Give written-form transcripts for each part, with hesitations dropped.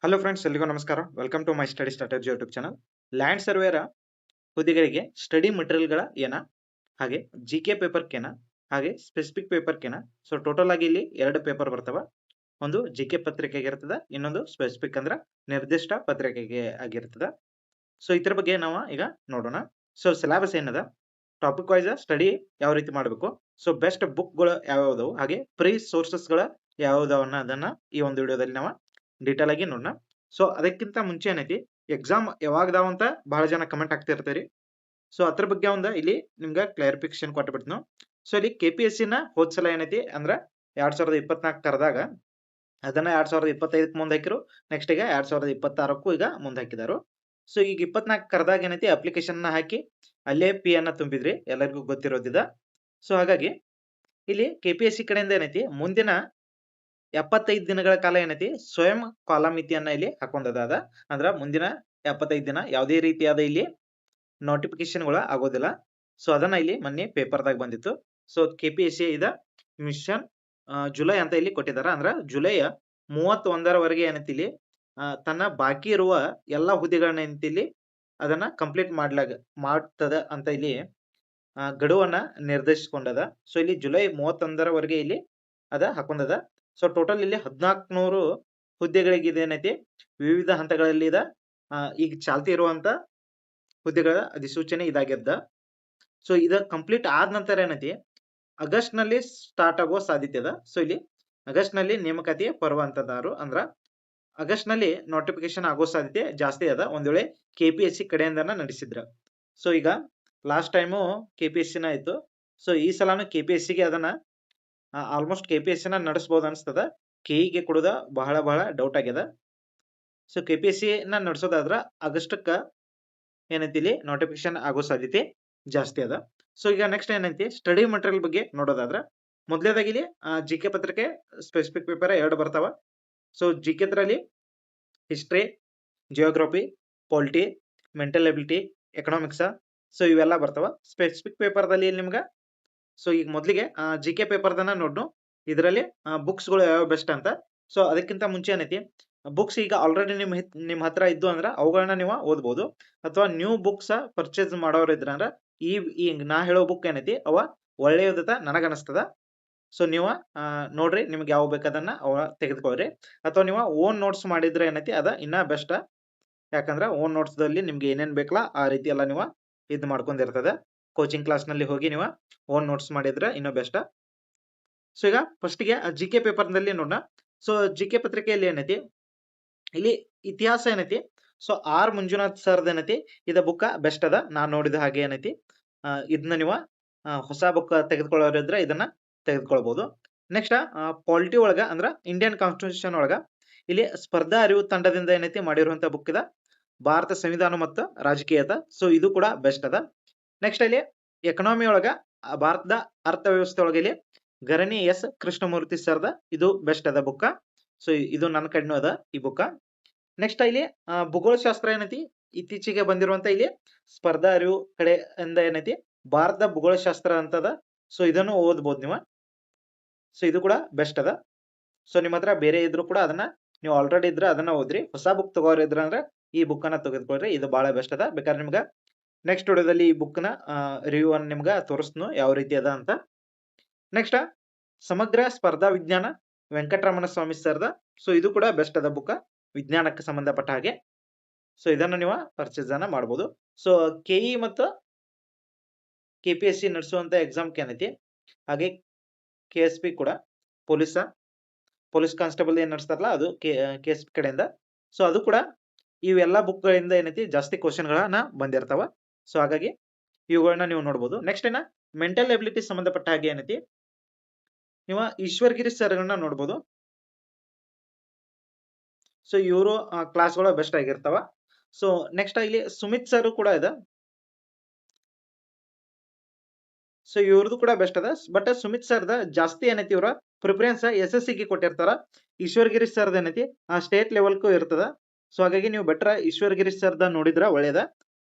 Hello friends, ಎಲ್ರಿಗೂ ನಮಸ್ಕಾರ. Welcome to my study strategy YouTube channel. Land surveyor ಹುದ್ದೆಗಳಿಗೆ study ಮಟೀರಿಯಲ್ಗಳ ಏನ, ಹಾಗೆ ಜಿ ಕೆ ಪೇಪರ್ ಕೇನ, ಹಾಗೆ ಸ್ಪೆಸಿಫಿಕ್ ಪೇಪರ್ ಕೇನ. ಸೊ ಟೋಟಲ್ ಆಗಿ ಇಲ್ಲಿ 2 ಪೇಪರ್ ಬರ್ತವ. ಒಂದು ಜಿ ಕೆ ಪತ್ರಿಕೆಗೆ ಇರ್ತದ, ಇನ್ನೊಂದು ಸ್ಪೆಸಿಫಿಕ್ ಅಂದ್ರ ನಿರ್ದಿಷ್ಟ ಪತ್ರಿಕೆಗೆ ಆಗಿರ್ತದ. ಸೊ ಇದ್ರ ಬಗ್ಗೆ ನಾವು ಈಗ ನೋಡೋಣ. ಸೊ ಸಿಲೆಬಸ್ ಏನದ, ಟಾಪಿಕ್ ವೈಸ್ ಸ್ಟಡಿ ಯಾವ ರೀತಿ ಮಾಡಬೇಕು, ಸೊ ಬೆಸ್ಟ್ ಬುಕ್ಗಳು ಯಾವ್ಯಾವ್ದವು, ಹಾಗೆ ಫ್ರೀ ಸೋರ್ಸಸ್ಗಳ ಯಾವ್ಯಾವ್ದವ ಅನ್ನೋದನ್ನ ಈ ಒಂದು ವಿಡಿಯೋದಲ್ಲಿ ನಾವು ಡೀಟೇಲ್ ಆಗಿ ನೋಡೋಣ. ಸೊ ಅದಕ್ಕಿಂತ ಮುಂಚೆ ಏನೈತಿ, ಎಕ್ಸಾಮ್ ಯಾವಾಗದಾವ ಅಂತ ಬಹಳ ಜನ ಕಮೆಂಟ್ ಆಗ್ತಿರ್ತೀರಿ. ಸೊ ಅದ್ರ ಬಗ್ಗೆ ಒಂದು ಇಲ್ಲಿ ನಿಮ್ಗೆ ಕ್ಲಾರಿಫಿಕೇಶನ್ ಕೊಟ್ಬಿಡ್ತೀನಿ. ಸೊ ಇಲ್ಲಿ KPSC ನ ಹೋದ್ಸಲ ಏನೈತಿ ಅಂದ್ರ 2024 ಕರೆದಾಗ ಅದನ್ನ 2025 ಮುಂದೆ ಹಾಕಿರು. ನೆಕ್ಸ್ಟ್ ಈಗ 2026 ಈಗ ಮುಂದೆ ಹಾಕಿದಾರು. ಸೊ ಈಗ 24 ಕರೆದಾಗ ಏನೈತಿ, ಅಪ್ಲಿಕೇಶನ್ ನ ಹಾಕಿ ಅಲ್ಲೇ ಪಿ ಅನ್ನ ತುಂಬಿದ್ರಿ, ಎಲ್ಲರಿಗೂ ಗೊತ್ತಿರೋದಿದ. ಸೊ ಹಾಗಾಗಿ ಇಲ್ಲಿ KPSC ಕಡೆಯಿಂದ ಏನೈತಿ, ಮುಂದಿನ 75 ದಿನಗಳ ಕಾಲ ಏನೈತಿ ಸ್ವಯಂ ಕಾಲಮಿತಿಯನ್ನ ಇಲ್ಲಿ ಹಾಕೊಂಡದ. ಅಂದ್ರ ಮುಂದಿನ 75 ದಿನ ಯಾವುದೇ ರೀತಿಯಾದ ಇಲ್ಲಿ ನೋಟಿಫಿಕೇಶನ್ಗಳು ಆಗೋದಿಲ್ಲ. ಸೊ ಅದನ್ನ ಇಲ್ಲಿ ಮೊನ್ನೆ ಪೇಪರ್ದಾಗ ಬಂದಿತ್ತು. ಸೊ KPSC ಇದ ಮಿಷನ್ ಜುಲೈ ಅಂತ ಇಲ್ಲಿ ಕೊಟ್ಟಿದಾರ. ಅಂದ್ರ ಜುಲೈಯ 31ರವರೆಗೆ ಏನೈತಿ ಇಲ್ಲಿ ತನ್ನ ಬಾಕಿ ಇರುವ ಎಲ್ಲಾ ಹುದ್ದೆಗಳನ್ನ ಏನೈತಿ ಇಲ್ಲಿ ಅದನ್ನ ಕಂಪ್ಲೀಟ್ ಮಾಡ್ತದ ಅಂತ ಇಲ್ಲಿ ಗಡುವನ್ನ ನಿರ್ದೇಶಿಸಿಕೊಂಡದ. ಸೊ ಇಲ್ಲಿ ಜುಲೈ 31ರವರೆಗೆ ಇಲ್ಲಿ ಅದ ಹಾಕೊಂಡದ. ಸೊ ಟೋಟಲ್ ಇಲ್ಲಿ 1400 ಹುದ್ದೆಗಳಿಗೆ ಏನೈತಿ ವಿವಿಧ ಹಂತಗಳಲ್ಲಿ ಇದ. ಈಗ ಚಾಲ್ತಿ ಇರುವಂತ ಹುದ್ದೆಗಳ ಅಧಿಸೂಚನೆ ಇದಾಗ್ಯದ. ಸೊ ಇದ ಕಂಪ್ಲೀಟ್ ಆದ ನಂತರ ಏನೈತಿ, ಆಗಸ್ಟ್ ನಲ್ಲಿ ಸ್ಟಾರ್ಟ್ ಆಗೋ ಸಾಧ್ಯತೆ ಅದ. ಸೊ ಇಲ್ಲಿ ಆಗಸ್ಟ್ ನಲ್ಲಿ ನೇಮಕಾತಿ ಬರುವಂತದಾರು, ಅಂದ್ರ ಆಗಸ್ಟ್ ನಲ್ಲಿ ನೋಟಿಫಿಕೇಶನ್ ಆಗೋ ಸಾಧ್ಯತೆ ಜಾಸ್ತಿ ಅದ, ಒಂದ್ ವೇಳೆ KPSC ಕಡೆಯಿಂದನ ನಡೆಸಿದ್ರ. ಸೊ ಈಗ ಲಾಸ್ಟ್ ಟೈಮು KPSC ನ ಇತ್ತು. ಸೊ ಈ ಸಲಾನು KPSC ಗೆ ಅದನ್ನ ಆಲ್ಮೋಸ್ಟ್ KPSC ನ ನಡೆಸಬಹುದು ಅನ್ಸ್ತದ. KE ಕೊಡುದ ಬಹಳ ಡೌಟ್ ಆಗ್ಯದ. ಸೊ KPSC ನ ನಡೆಸೋದಾದ್ರ ಆಗಸ್ಟಕ್ಕ ಏನೈತಿ ಇಲ್ಲಿ ನೋಟಿಫಿಕೇಶನ್ ಆಗೋ ಸಾಧ್ಯತೆ ಜಾಸ್ತಿ ಅದ. ಸೊ ಈಗ ನೆಕ್ಸ್ಟ್ ಏನೈತಿ, ಸ್ಟಡಿ ಮಟೀರಿಯಲ್ ಬಗ್ಗೆ ನೋಡೋದಾದ್ರ ಮೊದಲೇದಾಗಿ ಇಲ್ಲಿ ಜಿ ಕೆ ಪತ್ರಿಕೆ ಸ್ಪೆಸಿಫಿಕ್ ಪೇಪರ್ 2 ಬರ್ತಾವ. ಸೊ ಜಿ ಕೆ ದ್ರಲ್ಲಿ history, geography, polity, mental ability, economics, so ಇವೆಲ್ಲ ಬರ್ತಾವ. ಸ್ಪೆಸಿಫಿಕ್ ಪೇಪರ್ ದಲ್ಲಿ ನಿಮ್ಗ ಸೊ ಈಗ ಮೊದಲಿಗೆ ಜಿ ಕೆ ಪೇಪರ್ ದನ್ನ ನೋಡ್ನು, ಇದರಲ್ಲಿ ಬುಕ್ಸ್ ಗಳು ಯಾವ ಬೆಸ್ಟ್ ಅಂತ. ಸೊ ಅದಕ್ಕಿಂತ ಮುಂಚೆ ಏನೈತಿ, ಬುಕ್ಸ್ ಈಗ ಆಲ್ರೆಡಿ ನಿಮ್ ಹತ್ರ ಇದ್ದು ಅಂದ್ರ ಅವುಗಳನ್ನ ನೀವು ಓದ್ಬೋದು. ಅಥವಾ ನ್ಯೂ ಬುಕ್ಸ್ ಪರ್ಚೇಸ್ ಮಾಡೋರು ಇದ್ರ ಅಂದ್ರ ಈ ನಾ ಹೇಳೋ ಬುಕ್ ಏನೈತಿ ಅವ ಒಳ್ಳೆಯದ ನನಗನಿಸ್ತದ. ಸೊ ನೀವು ನೋಡ್ರಿ, ನಿಮ್ಗೆ ಯಾವ ಬೇಕದನ್ನ ಅವ ತೆಗೆದುಕೊಳ್ರಿ. ಅಥವಾ ನೀವು ಓನ್ ನೋಟ್ಸ್ ಮಾಡಿದ್ರೆ ಏನೈತಿ ಅದ ಇನ್ನ ಬೆಸ್ಟ್. ಯಾಕಂದ್ರ ಓನ್ ನೋಟ್ಸ್ ದಲ್ಲಿ ನಿಮ್ಗೆ ಏನೇನ್ ಬೇಕಲ್ಲ ಆ ರೀತಿ ಎಲ್ಲ ನೀವು ಇದ್ ಮಾಡ್ಕೊಂಡಿರ್ತದ. ಕೋಚಿಂಗ್ ಕ್ಲಾಸ್ ನಲ್ಲಿ ಹೋಗಿ ನೀವು ಓನ್ ನೋಟ್ಸ್ ಮಾಡಿದ್ರೆ ಇನ್ನೂ ಬೆಸ್ಟ್. ಸೊ ಈಗ ಫಸ್ಟ್ ಗೆ ಜಿ ಕೆ ಪೇಪರ್ ನಲ್ಲಿ ನೋಡೋಣ. ಸೊ ಜಿ ಕೆ ಪತ್ರಿಕೆಯಲ್ಲಿ ಏನೈತಿ, ಇಲ್ಲಿ ಇತಿಹಾಸ ಏನೈತಿ. ಸೊ ಆರ್ ಮಂಜುನಾಥ್ ಸರ್ದ ಏನೈತಿ ಇದ ಬುಕ್ ಬೆಸ್ಟ್ ಅದ, ನಾನ್ ನೋಡಿದ ಹಾಗೆ ಏನೈತಿ. ಇದನ್ನ ನೀವು ಹೊಸ ಬುಕ್ ತೆಗೆದುಕೊಳ್ಳೋರಿದ್ರೆ ಇದನ್ನ ತೆಗೆದುಕೊಳ್ಬಹುದು. ನೆಕ್ಸ್ಟ್ ಪಾಲಿಟಿ ಒಳಗ ಅಂದ್ರ ಇಂಡಿಯನ್ ಕಾನ್ಸ್ಟಿಟ್ಯೂಷನ್ ಒಳಗ ಇಲ್ಲಿ ಸ್ಪರ್ಧಾ ಅರಿವು ತಂಡದಿಂದ ಏನೈತಿ ಮಾಡಿರುವಂತ ಬುಕ್ ಇದ, ಭಾರತ ಸಂವಿಧಾನ ಮತ್ತು ರಾಜಕೀಯದ. ಸೊ ಇದು ಕೂಡ ಬೆಸ್ಟ್ ಅದ. ನೆಕ್ಸ್ಟ್ ಇಲ್ಲಿ ಎಕನಾಮಿ ಒಳಗ ಭಾರತದ ಅರ್ಥವ್ಯವಸ್ಥೆ ಒಳಗೆ ಇಲ್ಲಿ ಗರಣಿ ಎಸ್ ಕೃಷ್ಣಮೂರ್ತಿ ಸರ್ದ ಇದು ಬೆಸ್ಟ್ ಅದ ಬುಕ್. ಸೊ ಇದು ನನ್ನ ಕಡೆನೂ ಅದ ಈ ಬುಕ್. ನೆಕ್ಸ್ಟ್ ಇಲ್ಲಿ ಭೂಗೋಳಶಾಸ್ತ್ರ ಏನೈತಿ, ಇತ್ತೀಚೆಗೆ ಬಂದಿರುವಂತ ಇಲ್ಲಿ ಸ್ಪರ್ಧಾ ಅರಿವು ಕಡೆಯಿಂದ ಏನೈತಿ ಭಾರತದ ಭೂಗೋಳಶಾಸ್ತ್ರ ಅಂತದ. ಸೊ ಇದನ್ನು ಓದ್ಬೋದು ನೀವು. ಸೊ ಇದು ಕೂಡ ಬೆಸ್ಟ್ ಅದ. ಸೊ ನಿಮ್ಮ ಹತ್ರ ಬೇರೆ ಇದ್ರು ಕೂಡ ಅದನ್ನ ನೀವು ಆಲ್ರೆಡಿ ಇದ್ರೆ ಅದನ್ನ ಓದ್ರಿ. ಹೊಸ ಬುಕ್ ತಗೋರಿದ್ರ ಅಂದ್ರೆ ಈ ಬುಕ್ ಅನ್ನ ತೆಗೆದುಕೊಳ್ರಿ, ಇದು ಬಹಳ ಬೆಸ್ಟ್ ಅದ. ಬೇಕಾದ್ರೆ ನಿಮ್ಗ ನೆಕ್ಸ್ಟ್ ವಿಡಿಯೋದಲ್ಲಿ ಈ ಬುಕ್ ನ ರಿವ್ಯೂ ಅನ್ನು ನಿಮ್ಗ ತೋರಿಸ್ನು ಯಾವ ರೀತಿ ಅದ ಅಂತ. ನೆಕ್ಸ್ಟ್ ಸಮಗ್ರ ಸ್ಪರ್ಧಾ ವಿಜ್ಞಾನ ವೆಂಕಟರಮಣ ಸ್ವಾಮಿ ಸರ್ದ. ಸೊ ಇದು ಕೂಡ ಬೆಸ್ಟ್ ಅದ ಬುಕ್, ವಿಜ್ಞಾನಕ್ಕೆ ಸಂಬಂಧಪಟ್ಟ ಹಾಗೆ. ಸೊ ಇದನ್ನ ನೀವು ಪರ್ಚೇಸ್ ಅನ್ನ ಮಾಡಬಹುದು. ಸೊ KE ಮತ್ತು KPSC ನಡೆಸುವಂತ ಎಕ್ಸಾಮ್ ಏನೈತಿ, ಹಾಗೆ KSP ಕೂಡ ಪೊಲೀಸ್ ಕಾನ್ಸ್ಟೇಬಲ್ ಏನ್ ನಡೆಸ್ತಾರಲ್ಲ ಅದು KSP ಕಡೆಯಿಂದ. ಸೊ ಅದು ಕೂಡ ಇವೆಲ್ಲ ಬುಕ್ ಗಳಿಂದ ಏನೈತಿ ಜಾಸ್ತಿ ಕ್ವಶನ್ ಗಳನ್ನ ಬಂದಿರ್ತಾವ. ಸೊ ಹಾಗಾಗಿ ಇವುಗಳನ್ನ ನೀವು ನೋಡಬಹುದು. ನೆಕ್ಸ್ಟ್ ಏನ ಮೆಂಟಲ್ ಎಬಿಲಿಟಿ ಸಂಬಂಧಪಟ್ಟ ಹಾಗೆ ಏನೈತಿ, ನೀವು ಈಶ್ವರ್ ಗಿರಿ ಸರ್ ಗಳನ್ನ ನೋಡಬಹುದು. ಸೊ ಇವರು ಕ್ಲಾಸ್ಗಳು ಬೆಸ್ಟ್ ಆಗಿರ್ತಾವ. ಸೊ ನೆಕ್ಸ್ಟ್ ಇಲ್ಲಿ ಸುಮಿತ್ ಸರ್ ಕೂಡ ಇದೆ. ಸೊ ಇವ್ರದ್ದು ಕೂಡ ಬೆಸ್ಟ್ ಅದ. ಬಟ್ ಸುಮಿತ್ ಸರ್ದ ಜಾಸ್ತಿ ಏನೈತಿ ಇವ್ರ ಪ್ರಿಫರೆನ್ಸ್ SSC ಗೆ ಕೊಟ್ಟಿರ್ತಾರ. ಈಶ್ವರ್ ಗಿರಿ ಸರ್ದ ಏನೈತಿ ಸ್ಟೇಟ್ ಲೆವೆಲ್ಗೂ ಇರ್ತದ. ಸೊ ಹಾಗಾಗಿ ನೀವು ಬೆಟರ್ ಈಶ್ವರ್ ಗಿರಿ ಸರ್ದ ನೋಡಿದ್ರ ಒಳ್ಳೇದ.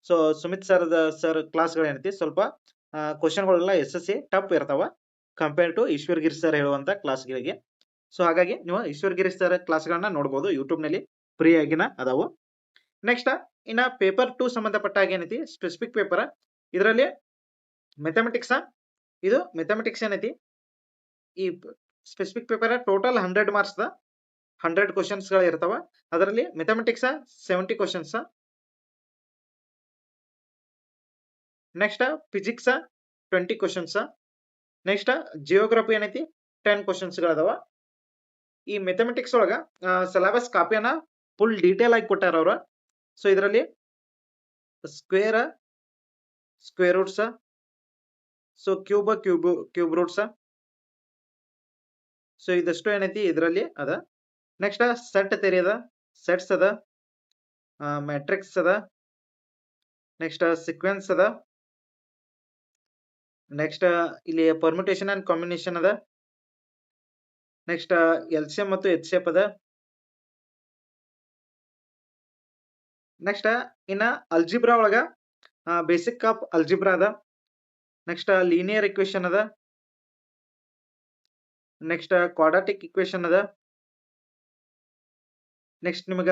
ಸೊ ಸುಮಿತ್ ಸರ್ ಕ್ಲಾಸ್ಗಳು ಏನೈತಿ ಸ್ವಲ್ಪ ಕ್ವಶನ್ಗಳೆಲ್ಲ SSC ಟಫ್ ಇರ್ತಾವ compare to Ishwar Giri sir ಹೇಳುವಂತ ಕ್ಲಾಸ್ಗಳಿಗೆ. ಸೊ ಹಾಗಾಗಿ ನೀವು ಈಶ್ವರ್ ಗಿರಿ ಸರ್ ಕ್ಲಾಸ್ಗಳನ್ನ ನೋಡಬಹುದು ಯೂಟ್ಯೂಬ್ ನಲ್ಲಿ. ಫ್ರೀ ಆಗಿನ ಅದಾವು. ನೆಕ್ಸ್ಟ್ ಇನ್ನ ಪೇಪರ್ 2 ಸಂಬಂಧಪಟ್ಟ ಹಾಗೆ ಏನೈತಿ ಸ್ಪೆಸಿಫಿಕ್ ಪೇಪರ್, ಇದರಲ್ಲಿ ಮೆಥಮೆಟಿಕ್ಸ್, ಇದು ಮೆಥಮೆಟಿಕ್ಸ್ ಏನೈತಿ ಈ specific paper total 100 marks the 100 questions ಗಳು ಇರ್ತಾವ. ಅದರಲ್ಲಿ mathematics 70 questions, next physics 20 questions, next geography ಏನೈತಿ 10 ಕ್ವಶನ್ಸ್ ಗಳದಾವ. ಈ ಮೆಥಮೆಟಿಕ್ಸ್ ಒಳಗ ಸಿಲೆಬಸ್ ಕಾಪಿಯನ್ನ ಫುಲ್ ಡೀಟೇಲ್ ಆಗಿ ಕೊಟ್ಟಾರ ಅವ್ರ. ಸೊ ಇದರಲ್ಲಿ square roots, so cube roots, so ಇದಷ್ಟು ಏನೈತಿ ಇದರಲ್ಲಿ ಅದ. ನೆಕ್ಸ್ಟ್ ಸೆಟ್ ಥಿಯರಿ ಅದ, ಸೆಟ್ಸ್ ಅದ, ಮ್ಯಾಟ್ರಿಕ್ಸ್ ಅದ, ನೆಕ್ಸ್ಟ್ ಸೀಕ್ವೆನ್ಸ್ ಅದ, ನೆಕ್ಸ್ಟ್ ಇಲ್ಲಿ ಪರ್ಮ್ಯುಟೇಷನ್ ಅಂಡ್ ಕಾಂಬಿನೇಷನ್ ಅದ, ನೆಕ್ಸ್ಟ್ ಎಲ್ಸಿಎಂ ಮತ್ತು HCF ಅದ. ನೆಕ್ಸ್ಟ್ ಇನ್ನ ಅಲ್ಜಿಬ್ರಾ ಒಳಗ ಬೇಸಿಕ್ ಆಫ್ ಅಲ್ಜಿಬ್ರಾ ಅದ, ನೆಕ್ಸ್ಟ್ ಲೀನಿಯರ್ ಇಕ್ವೇಶನ್ ಅದ, ನೆಕ್ಸ್ಟ್ ಕ್ವಾಡ್ರಾಟಿಕ್ ಇಕ್ವೇಶನ್ ಅದ, ನೆಕ್ಸ್ಟ್ ನಿಮಗ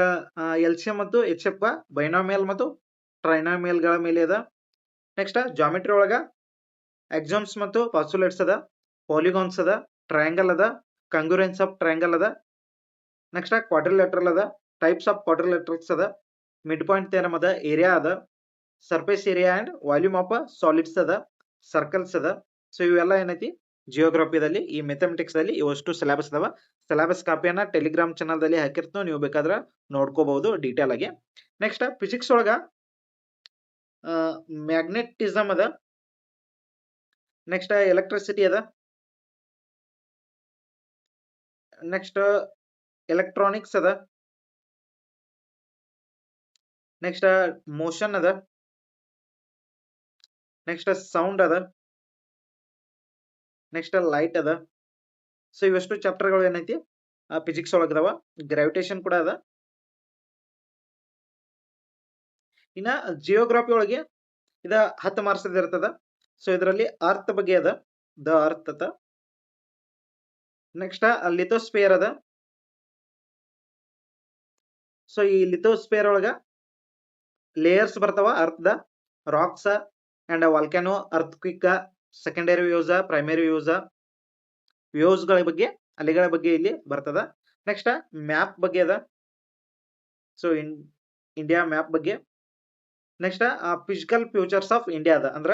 ಎಲ್ಸಿಎಂ ಮತ್ತು HCF ಬೈನಾಮಿಯಲ್ ಮತ್ತು ಟ್ರೈನಾಮಿಯಲ್ ಗಳ ಮೇಲೆ ಅದ. ನೆಕ್ಸ್ಟ್ ಜಾಮೆಟ್ರಿ ಒಳಗ ಎಕ್ಸಾಮ್ಸ್ ಮತ್ತು ಪಾಸ್ಟುಲೇಟ್ಸ್ ಅದ, ಪಾಲಿಗಾನ್ಸ್ ಅದ, ಟ್ರಯಾಂಗಲ್ ಅದ, ಕಂಗ್ರುಯೆನ್ಸ್ ಆಫ್ ಟ್ರಯಾಂಗಲ್ ಅದ, ನೆಕ್ಸ್ಟ್ ಕ್ವಾಡ್ರಿಲ್ಯಾಟರಲ್ ಅದ, ಟೈಪ್ಸ್ ಆಫ್ ಕ್ವಾಡ್ರಿಲ್ಯಾಟರಲ್ಸ್ ಅದ, ಮಿಡ್ ಪಾಯಿಂಟ್ ಥಿಯರಮ್ ಅದ, ಏರಿಯಾ ಅದ, surface area and volume of solids ಅದ, ಸರ್ಕಲ್ಸ್ ಅದ. ಸೊ ಇವೆಲ್ಲ ಏನೈತಿ ಜಿಯೋಗ್ರಫಿದಲ್ಲಿ, ಈ ಮೆಥಮೆಟಿಕ್ಸ್ ದಲ್ಲಿ ಇವಷ್ಟು ಸಿಲೆಬಸ್ ಅದಾವ. ಸಿಲೆಬಸ್ ಕಾಪಿಯನ್ನ ಟೆಲಿಗ್ರಾಮ್ ಚಾನಲ್ ದಲ್ಲಿ ಹಾಕಿರ್ತೀವಿ, ನೀವು ಬೇಕಾದ್ರೆ ನೋಡ್ಕೋಬಹುದು ಡೀಟೇಲ್ ಆಗಿ. ನೆಕ್ಸ್ಟ್ ಫಿಸಿಕ್ಸ್ ಒಳಗ ಮ್ಯಾಗ್ನೆಟಿಸಮ್ ಅದ, ನೆಕ್ಸ್ಟ್ ಎಲೆಕ್ಟ್ರಿಸಿಟಿ ಅದ, ನೆಕ್ಸ್ಟ್ ಎಲೆಕ್ಟ್ರಾನಿಕ್ಸ್ ಅದ, ನೆಕ್ಸ್ಟ್ ಮೋಷನ್ ಅದ, ನೆಕ್ಸ್ಟ್ ಸೌಂಡ್ ಅದ, ನೆಕ್ಸ್ಟ್ ಲೈಟ್ ಅದ. ಸೊ ಇವಷ್ಟು ಚಾಪ್ಟರ್ ಗಳು ಏನೈತಿ ಫಿಸಿಕ್ಸ್ ಒಳಗ ಅದಾವ. ಗ್ರಾವಿಟೇಷನ್ ಕೂಡ ಅದ. ಇನ್ನ ಜಿಯೋಗ್ರಫಿ ಒಳಗೆ ಇದ 10 ಮಾರ್ಕ್ಸ್ ಇರ್ತದ. ಸೊ ಇದರಲ್ಲಿ ಅರ್ತ್ ಬಗ್ಗೆ ಅದ, ದ ಅರ್ತ್ ಅದ. ನೆಕ್ಸ್ಟ್ ಲಿಥೋಸ್ಫಿಯರ್ ಅದ. ಸೊ ಈ ಲಿಥೋಸ್ಫಿಯರ್ ಒಳಗ ಲೇಯರ್ಸ್ ಬರ್ತಾವ ಅರ್ತ್ ದ, rocks and volcano, earthquake, secondary waves, primary waves ಗಳ ಬಗ್ಗೆ, ಅಲೆಗಳ ಬಗ್ಗೆ ಇಲ್ಲಿ ಬರ್ತದ. ನೆಕ್ಸ್ಟ್ ಮ್ಯಾಪ್ ಬಗ್ಗೆ ಅದ, ಸೊ ಇಂಡಿಯಾ ಮ್ಯಾಪ್ ಬಗ್ಗೆ. Next physical features of India ಅದ, ಅಂದ್ರ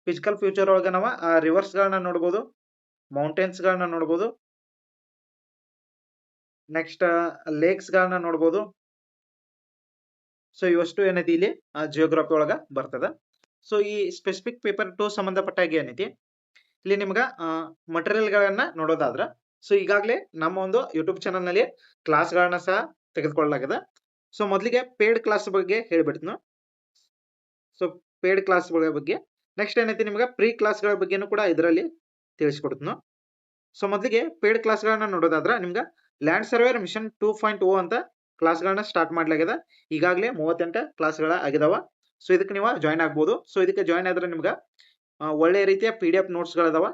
ಫಿಸಿಕಲ್ ಫ್ಯೂಚರ್ ಒಳಗ ನಾವು ರಿವರ್ಸ್ ಗಳನ್ನ ನೋಡಬಹುದು, ಮೌಂಟೇನ್ಸ್ ಗಳನ್ನ ನೋಡಬಹುದು, ನೆಕ್ಸ್ಟ್ ಲೇಕ್ಸ್ ಗಳನ್ನ ನೋಡಬಹುದು. ಸೊ ಇವಷ್ಟು ಏನೈತಿ ಇಲ್ಲಿ ಜಿಯೋಗ್ರಫಿ ಒಳಗ ಬರ್ತದ. ಸೊ ಈ ಸ್ಪೆಸಿಫಿಕ್ ಪೇಪರ್ 2 ಸಂಬಂಧಪಟ್ಟಾಗ ಏನೈತಿ ಇಲ್ಲಿ ನಿಮ್ಗ ಮಟೀರಿಯಲ್ ಗಳನ್ನ ನೋಡೋದಾದ್ರ, ಸೊ ಈಗಾಗಲೇ ನಮ್ಮ ಒಂದು ಯೂಟ್ಯೂಬ್ ಚಾನಲ್ ನಲ್ಲಿ ಕ್ಲಾಸ್ ಗಳನ್ನ ಸಹ ತೆಗೆದುಕೊಳ್ಳಲಾಗಿದೆ. ಸೊ ಮೊದಲಿಗೆ ಪೇಡ್ ಕ್ಲಾಸ್ ಬಗ್ಗೆ ಹೇಳ್ಬಿಡ್ತೀನಿ. ಸೊ ಪೇಡ್ ಕ್ಲಾಸ್ ಬಗ್ಗೆ ನೆಕ್ಸ್ಟ್ ಏನೈತಿ ನಿಮ್ಗೆ ಪ್ರೀ ಕ್ಲಾಸ್ ಗಳ ಬಗ್ಗೆನೂ ಕೂಡ ಇದರಲ್ಲಿ ತಿಳಿಸ್ಕೊಡ್ತೀನಿ. ಸೊ ಮೊದಲಿಗೆ ಪೇಡ್ ಕ್ಲಾಸ್ ಗಳನ್ನ ನೋಡೋದಾದ್ರ ನಿಮ್ಗೆ ಲ್ಯಾಂಡ್ ಸರ್ವೇಯರ್ ಮಿಷನ್ 2.0 ಅಂತ ಕ್ಲಾಸ್ ಗಳನ್ನ ಸ್ಟಾರ್ಟ್ ಮಾಡ್ಲಾಗಿದೆ. ಈಗಾಗಲೇ 38 ಕ್ಲಾಸ್ ಗಳ ಆಗಿದಾವ. ಸೊ ಇದಕ್ಕೆ ನೀವು ಜಾಯ್ನ್ ಆಗ್ಬೋದು. ಸೊ ಇದಕ್ಕೆ ಜಾಯ್ನ್ ಆದ್ರೆ ನಿಮ್ಗೆ ಒಳ್ಳೆ ರೀತಿಯ PDF ನೋಟ್ಸ್ ಗಳದಾವ.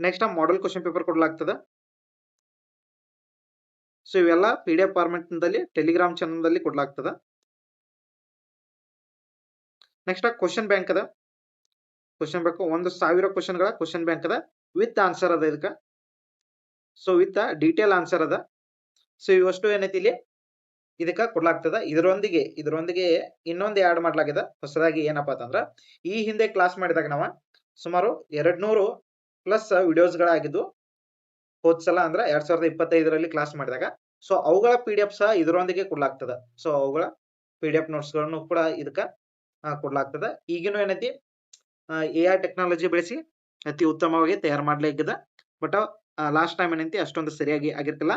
ನೆಕ್ಸ್ಟ್ ಮಾಡೆಲ್ ಕ್ವಶನ್ ಪೇಪರ್ ಕೊಡ್ಲಾಗ್ತದ. ಸೊ ಇವೆಲ್ಲ PDF ಫಾರ್ಮೆಟ್ ನಲ್ಲಿ ಟೆಲಿಗ್ರಾಮ್ ಚಾನಲ್ ನಲ್ಲಿ ಕೊಡ್ಲಾಗ್ತದ. ನೆಕ್ಸ್ಟ್ ಕ್ವಶನ್ ಬ್ಯಾಂಕ್ ಅದ. ಕ್ವಶನ್ ಬ್ಯಾಂಕ್ 1000 ಕ್ವಶನ್ ಗಳ ಕ್ವಶನ್ ಬ್ಯಾಂಕ್ ಅದ, ವಿತ್ ಆನ್ಸರ್ ಅದ ಇದಕ್ಕ. ಸೊ ವಿತ್ ಡೀಟೇಲ್ ಆನ್ಸರ್ ಅದ. ಸೊ ಇವಷ್ಟು ಏನೈತಿ ಇಲ್ಲಿ ಇದಕ್ಕ ಕೊಡ್ಲಾಗ್ತದ. ಇದರೊಂದಿಗೆ ಇನ್ನೊಂದು ಆಡ್ ಮಾಡ್ಲಾಗಿದೆ ಹೊಸದಾಗಿ. ಏನಪ್ಪಾ ಅಂತಂದ್ರ ಈ ಹಿಂದೆ ಕ್ಲಾಸ್ ಮಾಡಿದಾಗ ನಾವು ಸುಮಾರು 200 ಪ್ಲಸ್ ವಿಡಿಯೋಸ್ ಗಳಾಗಿದ್ದು ಹೋದ್ಸಲ ಅಂದ್ರ 2025ರಲ್ಲಿ ಕ್ಲಾಸ್ ಮಾಡಿದಾಗ. ಸೊ ಅವುಗಳ PDF ಸಹ ಇದರೊಂದಿಗೆ ಕೊಡ್ಲಾಗ್ತದ. ಸೊ ಅವುಗಳ PDF ನೋಟ್ಸ್ ಗಳನ್ನು ಕೂಡ ಇದಕ್ಕ ಕೊಡ್ಲಾಗ್ತದ. ಈಗಿನ ಏನೈತಿ AI ಟೆಕ್ನಾಲಜಿ ಬಳಸಿ ಅತಿ ಉತ್ತಮವಾಗಿ ತಯಾರು ಮಾಡ್ಲಿಕ್ಕಿದೆ. ಬಟ್ ಲಾಸ್ಟ್ ಟೈಮ್ ಏನೈತಿ ಅಷ್ಟೊಂದು ಸರಿಯಾಗಿ ಆಗಿರ್ತಿಲ್ಲ.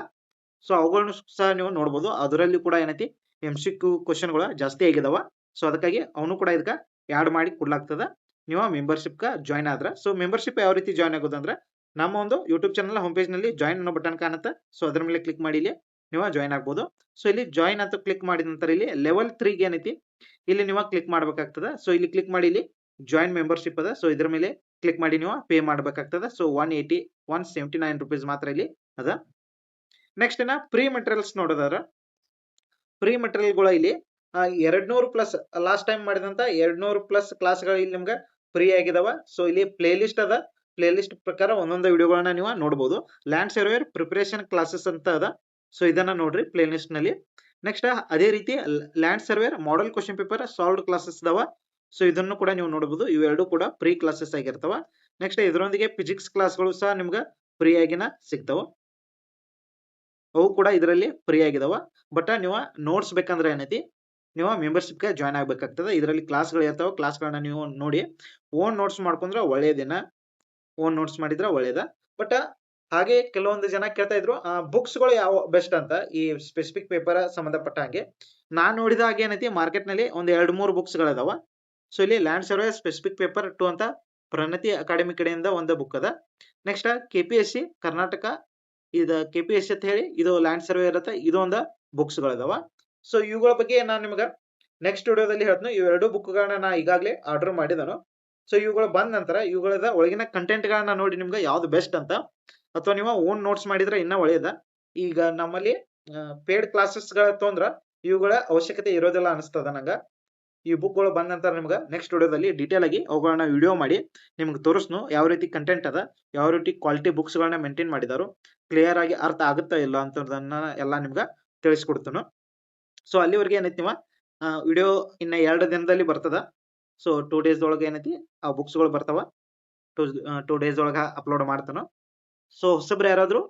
ಸೊ ಅವುಗಳನ್ನು ಸಹ ನೀವು ನೋಡ್ಬೋದು. ಅದರಲ್ಲಿ ಕೂಡ ಏನೈತಿ MCQ ಕ್ವಶನ್ ಗಳು ಜಾಸ್ತಿ ಆಗಿದಾವ. ಸೊ ಅದಕ್ಕಾಗಿ ಅವನು ಕೂಡ ಇದಕ್ಕ ಆಡ್ ಮಾಡಿ ಕೊಡ್ಲಾಗ್ತದ. ನೀವು ಮೆಂಬರ್ಶಿಪ್ ಜಾಯ್ನ್ ಆದ್ರ. ಸೊ ಮೆಂಬರ್ಶಿಪ್ ಯಾವ ರೀತಿ ಜಾಯ್ನ್ ಆಗೋದಂದ್ರ ನಮ್ಮ ಒಂದು ಯೂಟ್ಯೂಬ್ ಚಾನಲ್ ಹೋಮ್ ಪೇಜ್ ನಲ್ಲಿ ಜಾಯ್ನ್ ಅನ್ನೋ ಬಟನ್ ಕಾಣುತ್ತೆ. ಸೊ ಅದ್ರ ಮೇಲೆ ಕ್ಲಿಕ್ ಮಾಡಿ ಇಲ್ಲಿ ನೀವು ಜಾಯ್ನ್ ಆಗ್ಬೋದು. ಸೊ ಇಲ್ಲಿ ಜಾಯ್ನ್ ಅಂತ ಕ್ಲಿಕ್ ಮಾಡಿದ ನಂತರ ಇಲ್ಲಿ ಲೆವೆಲ್ 3 ಏನೈತಿ ಇಲ್ಲಿ ನೀವು ಕ್ಲಿಕ್ ಮಾಡ್ಬೇಕಾಗ್ತದ. ಸೊ ಇಲ್ಲಿ ಕ್ಲಿಕ್ ಮಾಡಿ ಇಲ್ಲಿ ಜಾಯ್ನ್ ಮೆಂಬರ್ಶಿಪ್ ಅದ. ಸೊ ಇದ್ರ ಮೇಲೆ ಕ್ಲಿಕ್ ಮಾಡಿ ನೀವು ಪೇ ಮಾಡ್ಬೇಕಾಗ್ತದ. ಸೊ 179 ರೂಪೀಸ್ ಮಾತ್ರ ಇಲ್ಲಿ ಅದ. ನೆಕ್ಸ್ಟ್ ಇನ್ನ ಪ್ರೀ ಮೆಟೀರಿಯಲ್ಸ್ ನೋಡೋದಾದ್ರ ಪ್ರೀ ಮೆಟೀರಿಯಲ್ಗಳು ಇಲ್ಲಿ 200 ಪ್ಲಸ್ ಲಾಸ್ಟ್ ಟೈಮ್ ಮಾಡಿದಂತ 200 ಪ್ಲಸ್ ಕ್ಲಾಸ್ಗಳು ಇಲ್ಲಿ ನಿಮ್ಗೆ ಫ್ರೀ ಆಗಿದಾವ. ಸೊ ಇಲ್ಲಿ ಪ್ಲೇ ಲಿಸ್ಟ್ ಅದ, ಪ್ಲೇ ಲಿಸ್ಟ್ ಪ್ರಕಾರ ಒಂದೊಂದು ವಿಡಿಯೋಗಳನ್ನ ನೀವು ನೋಡಬಹುದು. ಲ್ಯಾಂಡ್ ಸರ್ವೇರ್ ಪ್ರಿಪರೇಷನ್ ಕ್ಲಾಸಸ್ ಅಂತ ಅದ, ಸೊ ಇದನ್ನ ನೋಡ್ರಿ ಪ್ಲೇ ಲಿಸ್ಟ್ ನಲ್ಲಿ. ನೆಕ್ಸ್ಟ್ ಅದೇ ರೀತಿ land surveyor model question paper solved classes ಇದಾವ, ಸೊ ಇದನ್ನು ಕೂಡ ನೀವು ನೋಡಬಹುದು. ಇವೆರಡು ಕೂಡ ಫ್ರೀ ಕ್ಲಾಸಸ್ ಆಗಿರ್ತಾವ. ನೆಕ್ಸ್ಟ್ ಇದರೊಂದಿಗೆ ಫಿಸಿಕ್ಸ್ ಕ್ಲಾಸ್ಗಳು ಸಹ ನಿಮ್ಗೆ ಫ್ರೀ ಆಗಿನ ಸಿಗ್ತಾವ, ಅವು ಕೂಡ ಇದರಲ್ಲಿ ಫ್ರೀ ಆಗಿದಾವ. ಬಟ್ ನೀವು ನೋಟ್ಸ್ ಬೇಕಂದ್ರೆ ಏನೈತಿ, ನೀವು ಮೆಂಬರ್ಶಿಪ್ಗೆ ಜಾಯ್ನ್ ಆಗ್ಬೇಕಾಗ್ತದೆ. ಇದರಲ್ಲಿ ಕ್ಲಾಸ್ಗಳು ಇರ್ತಾವ, ಕ್ಲಾಸ್ಗಳನ್ನ ನೀವು ನೋಡಿ ಓನ್ ನೋಟ್ಸ್ ಮಾಡ್ಕೊಂಡ್ರೆ ಒಳ್ಳೇದಿನ, ಓನ್ ನೋಟ್ಸ್ ಮಾಡಿದ್ರೆ ಒಳ್ಳೇದ. ಬಟ್ ಹಾಗೆ ಕೆಲವೊಂದು ಜನ ಕೇಳ್ತಾ ಇದ್ರು ಬುಕ್ಸ್ ಗಳು ಯಾವ ಬೆಸ್ಟ್ ಅಂತ, ಈ ಸ್ಪೆಸಿಫಿಕ್ ಪೇಪರ್ ಸಂಬಂಧಪಟ್ಟ ಹಾಗೆ. ನಾನ್ ನೋಡಿದ ಹಾಗೆ ಏನೈತಿ, ಮಾರ್ಕೆಟ್ ನಲ್ಲಿ ಒಂದ್ 2-3 ಬುಕ್ಸ್ ಗಳಿದಾವ. ಸೊ ಇಲ್ಲಿ ಲ್ಯಾಂಡ್ ಸರ್ವೆ ಸ್ಪೆಸಿಫಿಕ್ ಪೇಪರ್ 2 ಅಂತ ಪ್ರಣತಿ ಅಕಾಡೆಮಿ ಕಡೆಯಿಂದ ಒಂದು ಬುಕ್ ಅದ. ನೆಕ್ಸ್ಟ್ KPSC ಕರ್ನಾಟಕ ಇದು KPSC ಅಂತ ಹೇಳಿ ಇದು ಲ್ಯಾಂಡ್ ಸರ್ವೆ ಇರುತ್ತೆ, ಇದು ಒಂದು ಬುಕ್ಸ್ ಗಳಿದಾವ. ಸೊ ಇವುಗಳ ಬಗ್ಗೆ ನಾನು ನಿಮ್ಗೆ ನೆಕ್ಸ್ಟ್ ವಿಡಿಯೋದಲ್ಲಿ ಹೇಳ್ತೀನಿ. ಇವೆರಡು ಬುಕ್ ಗಳನ್ನ ನಾ ಈಗಾಗಲೇ ಆರ್ಡರ್ ಮಾಡಿದನು. ಸೊ ಇವುಗಳು ಬಂದ ನಂತರ ಇವುಗಳದ ಒಳಗಿನ ಕಂಟೆಂಟ್ ಗಳನ್ನ ನೋಡಿ ನಿಮ್ಗೆ ಯಾವ್ದು ಬೆಸ್ಟ್ ಅಂತ, ಅಥವಾ ನೀವು ಓನ್ ನೋಟ್ಸ್ ಮಾಡಿದ್ರೆ ಇನ್ನ ಒಳ್ಳೇದ. ಈಗ ನಮ್ಮಲ್ಲಿ ಪೇಡ್ ಕ್ಲಾಸಸ್ ಗಳ ತೊಂದ್ರ ಇವುಗಳ ಅವಶ್ಯಕತೆ ಇರೋದಿಲ್ಲ ಅನಿಸ್ತದ ನಂಗ. ಈ ಬುಕ್ ಗಳು ಬಂದ ನಂತರ ನಿಮ್ಗೆ ನೆಕ್ಸ್ಟ್ ವಿಡಿಯೋದಲ್ಲಿ ಡೀಟೇಲ್ ಆಗಿ ಅವುಗಳನ್ನ ವಿಡಿಯೋ ಮಾಡಿ ನಿಮ್ಗೆ ತೋರಿಸ್ನು ಯಾವ ರೀತಿ ಕಂಟೆಂಟ್ ಅದ, ಯಾವ ರೀತಿ ಕ್ವಾಲಿಟಿ ಬುಕ್ಸ್ ಗಳನ್ನ ಮೇಂಟೈನ್ ಮಾಡಿದಾರು, ಕ್ಲಿಯರ್ ಆಗಿ ಅರ್ಥ ಆಗುತ್ತಾ ಇಲ್ಲ ಅಂತದನ್ನ ಎಲ್ಲ ನಿಮ್ಗೆ ತಿಳಿಸ್ಕೊಡ್ತನು. ಸೊ ಅಲ್ಲಿವರೆಗೆ ಏನೈತಿ ನೀವು ವಿಡಿಯೋ ಇನ್ನ 2 ದಿನದಲ್ಲಿ ಬರ್ತದ. ಸೊ 2 ಡೇಸ್ ಒಳಗೆ ಏನೈತಿ ಆ ಬುಕ್ಸ್ ಗಳು ಬರ್ತಾವ. 2 ಡೇಸ್ ಒಳಗ ಅಪ್ಲೋಡ್ ಮಾಡ್ತಾನು. ಸೊ ಹೊಸಬ್ರು ಯಾರಾದ್ರೂ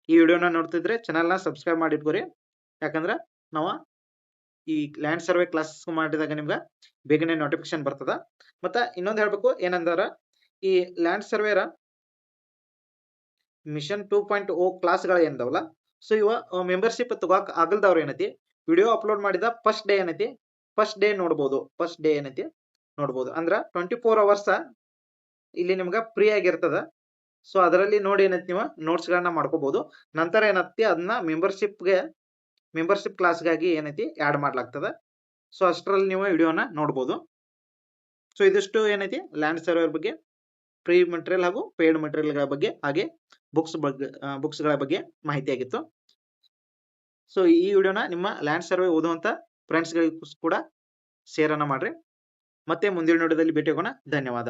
ಈ ವಿಡಿಯೋನ ನೋಡ್ತಿದ್ರೆ ಚಾನಲ್ ನ ಸಬ್ಸ್ಕ್ರೈಬ್ ಮಾಡಿ ಇಟ್ಕೋರಿ. ಯಾಕಂದ್ರೆ ನಾವು ಈ ಲ್ಯಾಂಡ್ ಸರ್ವೆ ಕ್ಲಾಸ್ ಮಾಡಿದಾಗ ನಿಮ್ಗೆ ಬೇಗನೆ ನೋಟಿಫಿಕೇಶನ್ ಬರ್ತದ. ಮತ್ತ ಇನ್ನೊಂದು ಹೇಳ್ಬೇಕು ಏನಂದ್ರ, ಈ ಲ್ಯಾಂಡ್ ಸರ್ವೇರ ಮಿಷನ್ 2.0 ಕ್ಲಾಸ್ಗಳು ಏನದವಲ್ಲ, ಸೊ ಇವ ಮೆಂಬರ್ಶಿಪ್ ತಗೋಕ್ ಆಗಲ್ದವ್ರು ಏನೈತಿ, ವಿಡಿಯೋ ಅಪ್ಲೋಡ್ ಮಾಡಿದ ಫಸ್ಟ್ ಡೇ ಏನೈತಿ, ಫಸ್ಟ್ ಡೇ ನೋಡ್ಬೋದು. ಫಸ್ಟ್ ಡೇ ಏನೈತಿ ನೋಡ್ಬೋದು ಅಂದ್ರ 24 ಅವರ್ಸ್ ಇಲ್ಲಿ ನಿಮ್ಗೆ ಫ್ರೀ ಆಗಿರ್ತದ. ಸೊ ಅದರಲ್ಲಿ ನೋಡಿ ಏನೈತಿ ನೀವು ನೋಟ್ಸ್ ಗಳನ್ನ ಮಾಡ್ಕೋಬಹುದು. ನಂತರ ಏನೈತಿ ಅದನ್ನ ಮೆಂಬರ್ಶಿಪ್ ಕ್ಲಾಸ್ಗಾಗಿ ಏನೈತಿ ಆಡ್ ಮಾಡ್ಲಾಗ್ತದ. ಸೊ ಅಷ್ಟರಲ್ಲಿ ನೀವು ವಿಡಿಯೋನ ನೋಡ್ಬೋದು. ಸೊ ಇದಿಷ್ಟು ಏನೈತಿ ಲ್ಯಾಂಡ್ ಸರ್ವೇರ್ ಬಗ್ಗೆ, ಫ್ರೀ ಮೆಟೀರಿಯಲ್ ಹಾಗೂ ಪೇಯ್ಡ್ ಮೆಟೀರಿಯಲ್ ಗಳ ಬಗ್ಗೆ, ಹಾಗೆ ಬುಕ್ಸ್ ಗಳ ಬಗ್ಗೆ ಮಾಹಿತಿ ಆಗಿತ್ತು. ಸೊ ಈ ವಿಡಿಯೋನ ನಿಮ್ಮ ಲ್ಯಾಂಡ್ ಸರ್ವೆ ಓದುವಂತ ಫ್ರೆಂಡ್ಸ್ ಗಳಿಗೂ ಕೂಡ ಶೇರ್ ಅನ್ನ ಮಾಡ್ರಿ. ಮತ್ತೆ ಮುಂದಿನ ವಿಡಿಯೋದಲ್ಲಿ ಭೇಟಿ ಆಗೋಣ. ಧನ್ಯವಾದ.